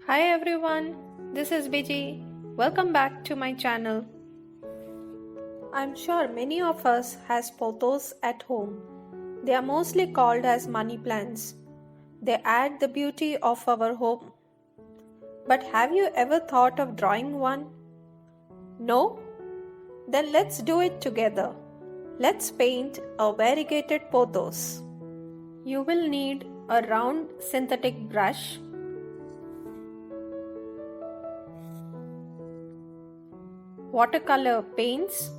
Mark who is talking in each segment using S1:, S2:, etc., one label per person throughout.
S1: Hi everyone, this is Bijee. Welcome back to my channel. I'm sure many of us has pothos at home. They are mostly called as money plants. They add the beauty of our home. But have you ever thought of drawing one? No? Then let's do it together. Let's paint a variegated pothos. You will need a round synthetic brush, watercolor paints,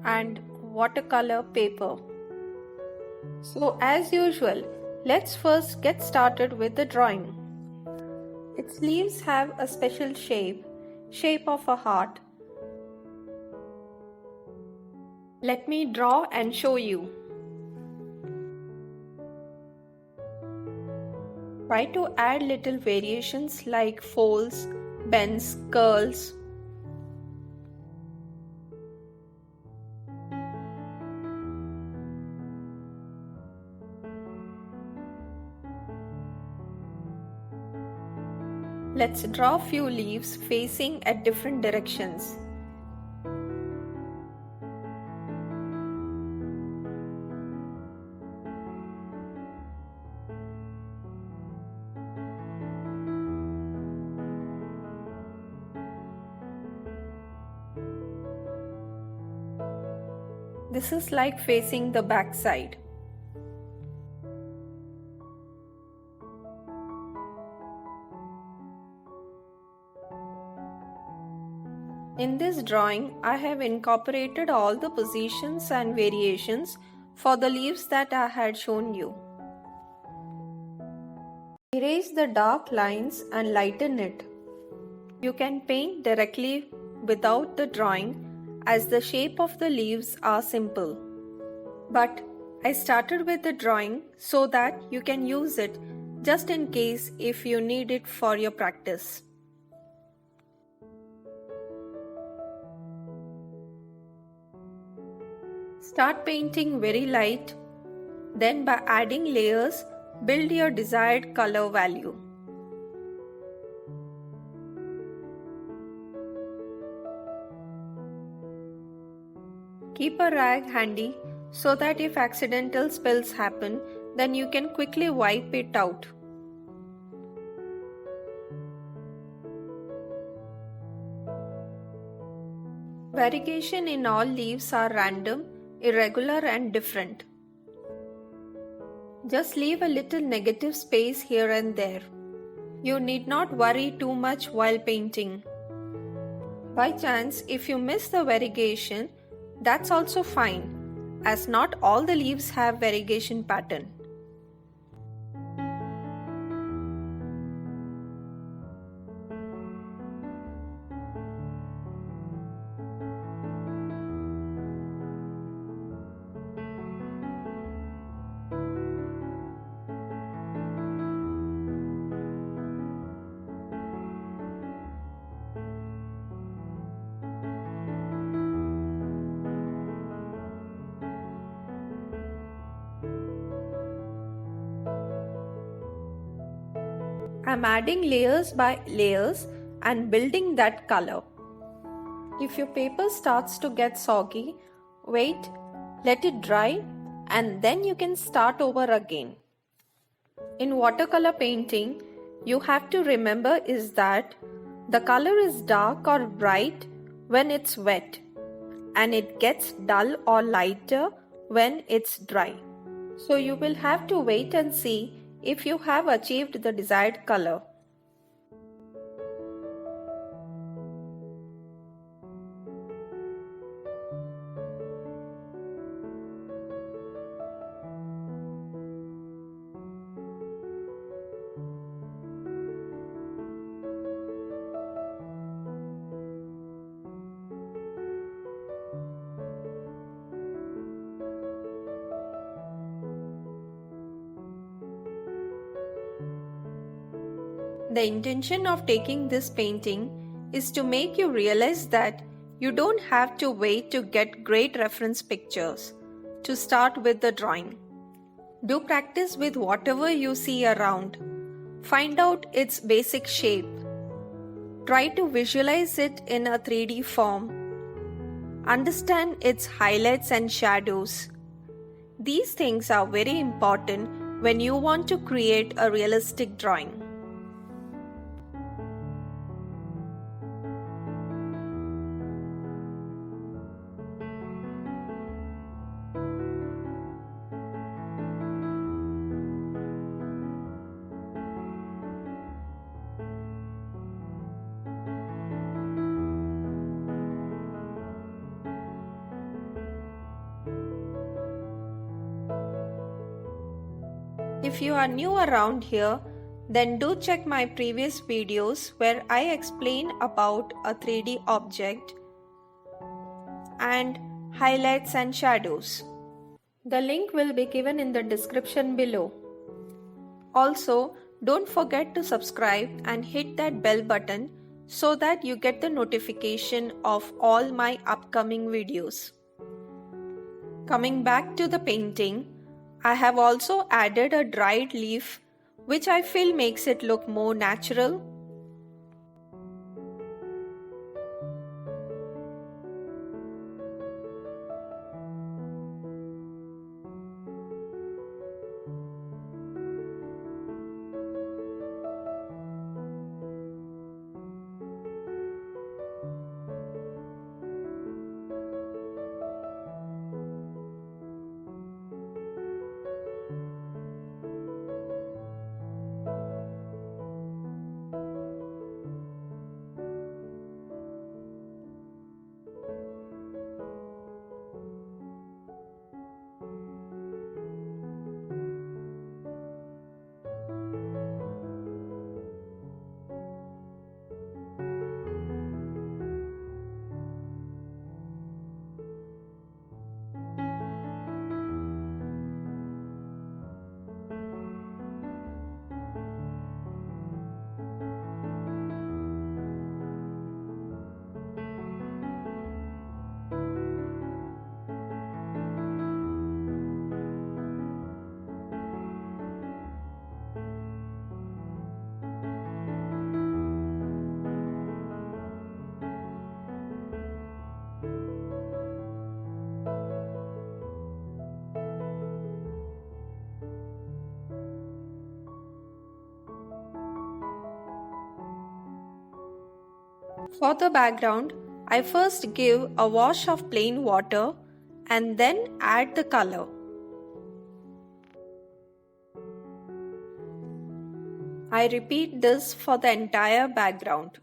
S1: and watercolor paper. So as usual, let's first get started with the drawing. Its leaves have a special shape of a heart. Let me draw and show you. Try to add little variations like folds, bends, curls. Let's draw few leaves facing at different directions. This is like facing the back side. In this drawing, I have incorporated all the positions and variations for the leaves that I had shown you. Erase the dark lines and lighten it. You can paint directly without the drawing as the shape of the leaves are simple. But I started with the drawing so that you can use it just in case if you need it for your practice. Start painting very light, then by adding layers, build your desired color value. Keep a rag handy so that if accidental spills happen, then you can quickly wipe it out. Variegation in all leaves are random, irregular and different. Just leave a little negative space here and there. You need not worry too much while painting. By chance, if you miss the variegation, that's also fine, as not all the leaves have variegation pattern. I'm adding layers by layers and building that color. If your paper starts to get soggy, wait, let it dry, and then you can start over again. In watercolor painting, you have to remember is that the color is dark or bright when it's wet, and it gets dull or lighter when it's dry. So you will have to wait and see if you have achieved the desired color. The intention of taking this painting is to make you realize that you don't have to wait to get great reference pictures to start with the drawing. Do practice with whatever you see around. Find out its basic shape. Try to visualize it in a 3D form. Understand its highlights and shadows. These things are very important when you want to create a realistic drawing. If you are new around here, then do check my previous videos where I explain about a 3D object and highlights and shadows. The link will be given in the description below. Also, don't forget to subscribe and hit that bell button so that you get the notification of all my upcoming videos. Coming back to the painting, I have also added a dried leaf which I feel makes it look more natural. For the background, I first give a wash of plain water and then add the color. I repeat this for the entire background.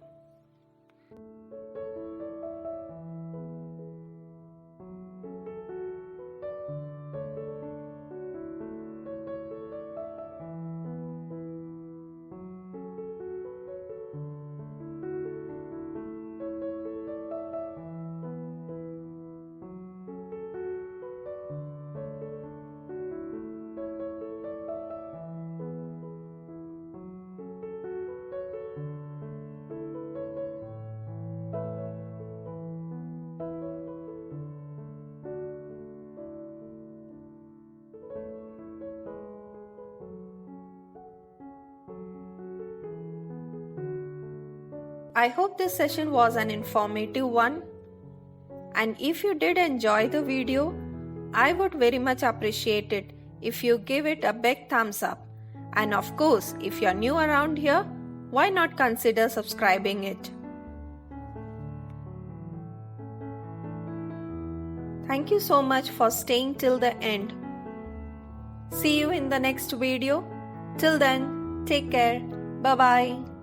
S1: I hope this session was an informative one, and if you did enjoy the video, I would very much appreciate it if you give it a big thumbs up, and of course if you are new around here, why not consider subscribing it. Thank you so much for staying till the end. See you in the next video. Till then, take care. Bye bye.